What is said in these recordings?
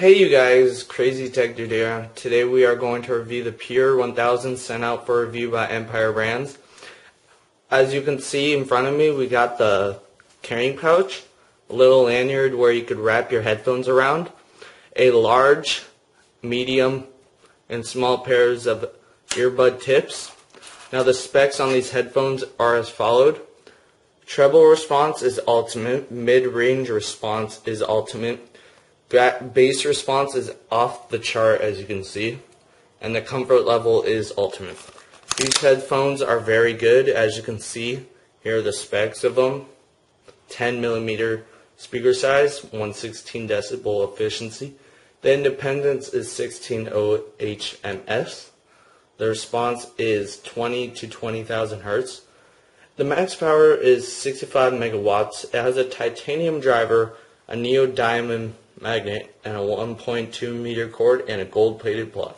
Hey you guys, Crazytechdude here. Today we are going to review the Pur-1000 sent out for review by Empire Brands. As you can see in front of me, we got the carrying pouch, a little lanyard where you could wrap your headphones around, a large, medium, and small pairs of earbud tips. Now the specs on these headphones are as followed. Treble response is ultimate, mid-range response is ultimate, bass response is off the chart as you can see, and the comfort level is ultimate. These headphones are very good. As you can see, here are the specs of them. 10mm speaker size, 116 decibel efficiency. The independence is 16.0 HMS. The response is 20 to 20,000 Hertz. The max power is 65 megawatts. It has a titanium driver, a neodymium magnet, and a 1.2 meter cord, and a gold plated plug.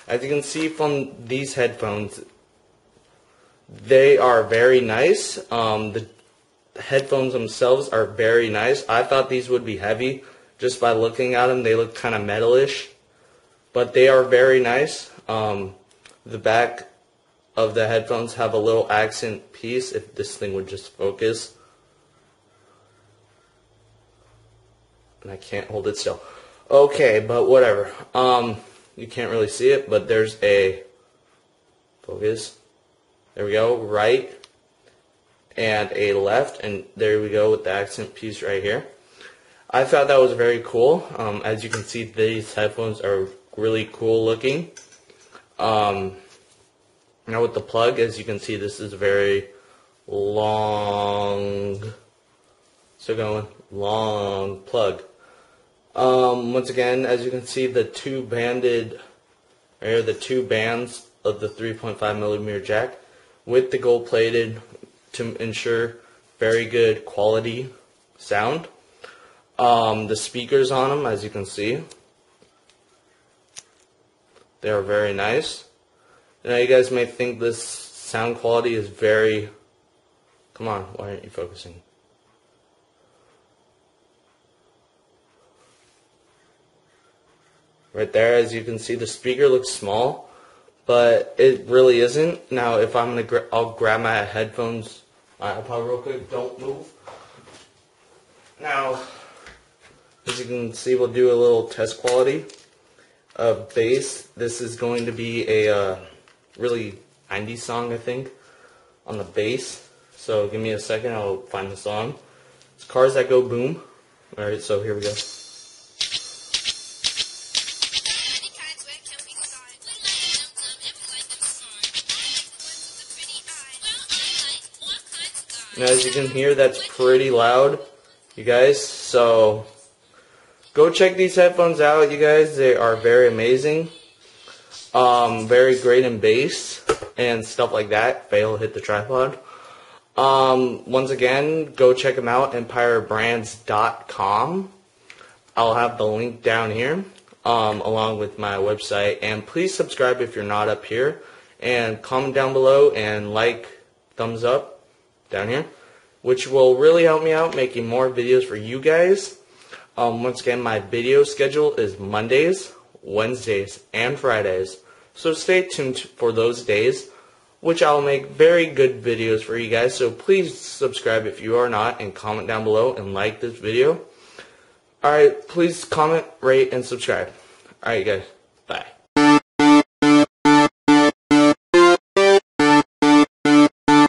As you can see from these headphones, they are very nice. The headphones themselves are very nice. I thought these would be heavy just by looking at them. They look kind of metalish, but they are very nice. The back of the headphones have a little accent piece, if this thing would just focus. And I can't hold it still. Okay, but whatever. You can't really see it, but there's a focus. There we go, right and a left, and there we go with the accent piece right here. I thought that was very cool. As you can see, these headphones are really cool looking. Now with the plug, as you can see, this is a very long, long plug. Once again, as you can see, the two bands of the 3.5mm jack with the gold plated to ensure very good quality sound. The speakers on them, as you can see, they are very nice. Now you guys may think this sound quality is very... Come on, why aren't you focusing? Right there, as you can see, the speaker looks small, but it really isn't. Now, if I'm gonna, I'll grab my headphones, my iPod real quick. Don't move. Now, as you can see, we'll do a little test quality of bass. This is going to be a really 90s song, I think, on the bass. So give me a second, I'll find the song. It's Cars That Go Boom. Alright, so here we go. Now, as you can hear, that's pretty loud, you guys. So go check these headphones out, you guys. They are very amazing. Very great in bass and stuff like that. Fail, hit the tripod. Once again, go check them out, empirebrands.com. I'll have the link down here, along with my website. And please subscribe if you're not up here. And comment down below and like, thumbs up down here, which will really help me out making more videos for you guys. Once again, my video schedule is Mondays, Wednesdays, and Fridays. So stay tuned for those days, which I'll make very good videos for you guys. So please subscribe if you are not, and comment down below and like this video. Alright, please comment, rate, and subscribe. Alright guys, bye.